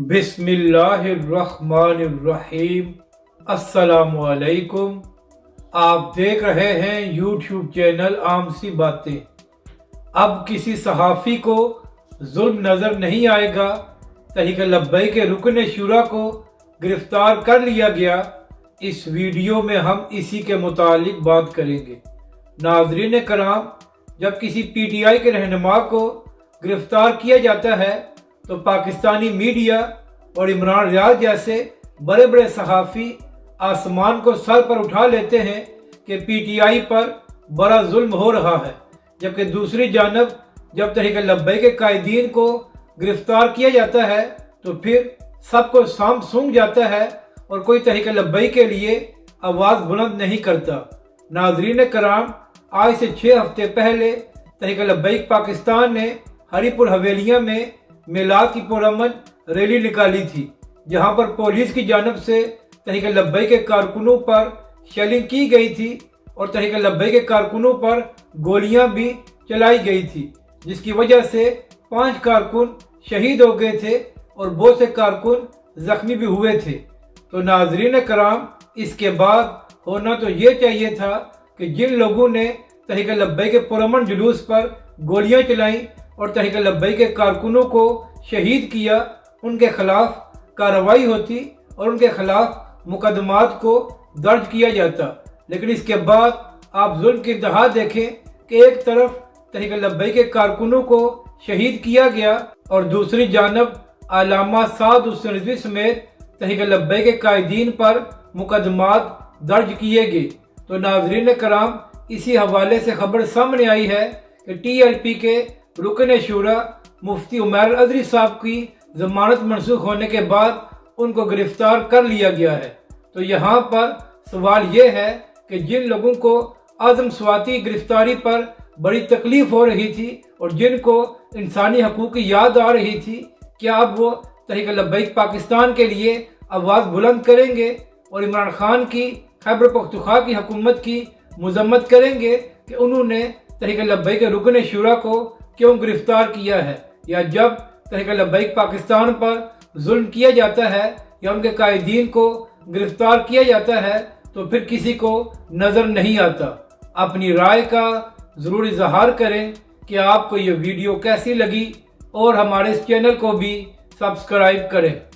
बिस्मिल्लाहिर्रहमानिर्रहीम। अस्सलाम वालेकुम। आप देख रहे हैं यूट्यूब चैनल आम सी बातें। अब किसी सहाफ़ी को जुल्म नज़र नहीं आएगा। तहरीक लब्बैक के रुकन शुरा को गिरफ्तार कर लिया गया। इस वीडियो में हम इसी के मुतालिक बात करेंगे। नाज़रीन कराम, जब किसी PTI के रहनुमा को गिरफ्तार किया जाता है तो पाकिस्तानी मीडिया और इमरान रियाज जैसे बड़े बड़े सहाफ़ी आसमान को सर पर उठा लेते हैं कि PTI पर बड़ा जुल्म हो रहा है, जबकि दूसरी जानब जब तहरीक लब्बैक के कायदीन को गिरफ्तार किया जाता है तो फिर सबको साम सूंघ जाता है और कोई तहरीक लब्बैक के लिए आवाज़ बुलंद नहीं करता। नाज़रीन कराम, आज से 6 हफ्ते पहले तहरीक लब्बैक पाकिस्तान ने हरीपुर हवेलिया में मिलाद की पुरअमन रैली निकाली थी, जहां पर पुलिस की जानब से तहरीक लब्बैक के कारकुनों पर शेलिंग की गई थी और तहरीक लब्बैक के कारकुनों पर गोलियां भी चलाई गई थी, जिसकी वजह से 5 कारकुन शहीद हो गए थे और बहुत से कारकुन जख्मी भी हुए थे। तो नाजरीन कराम, इसके बाद होना तो ये चाहिए था कि जिन लोगों ने तहरीक लब्बैक के पुरअमन जुलूस पर गोलियां चलाई और तहरीक लब्बैक के कारकुनों को शहीद किया, उनके खिलाफ कार्रवाई होती और उनके खिलाफ मुकदमात को दर्ज किया जाता। लेकिन इसके बाद आप जुल्म की इंतहा देखें कि एक तरफ तहरीक लब्बैक के कारकुनों को शहीद किया गया और दूसरी जानब अल्लामा साद हुसैन रिजवी समेत तहरीक लब्बैक के कायदीन पर मुकदमात दर्ज किए गए। तो नाजरीन कराम, इसी हवाले से खबर सामने आई है कि TLP के रुकन शूरा मुफ्ती उमैर अजरी साहब की जमानत मनसूख होने के बाद उनको गिरफ्तार कर लिया गया है। तो यहाँ पर सवाल ये है कि जिन लोगों को आज़म स्वाति गिरफ्तारी पर बड़ी तकलीफ हो रही थी और जिनको इंसानी हकूक़ की याद आ रही थी, क्या अब वो तहरीक लब्बैक पाकिस्तान के लिए आवाज़ बुलंद करेंगे और इमरान खान की खैबर पख्तूनख्वा की हुकूमत की मजम्मत करेंगे कि उन्होंने तहरीक लब्बैक के रुकन शूरा को क्यों गिरफ्तार किया है? या जब तहरीक लब्बैक पाकिस्तान पर जुल्म किया जाता है या उनके कायदीन को गिरफ्तार किया जाता है तो फिर किसी को नज़र नहीं आता। अपनी राय का ज़रूर इजहार करें कि आपको ये वीडियो कैसी लगी और हमारे इस चैनल को भी सब्सक्राइब करें।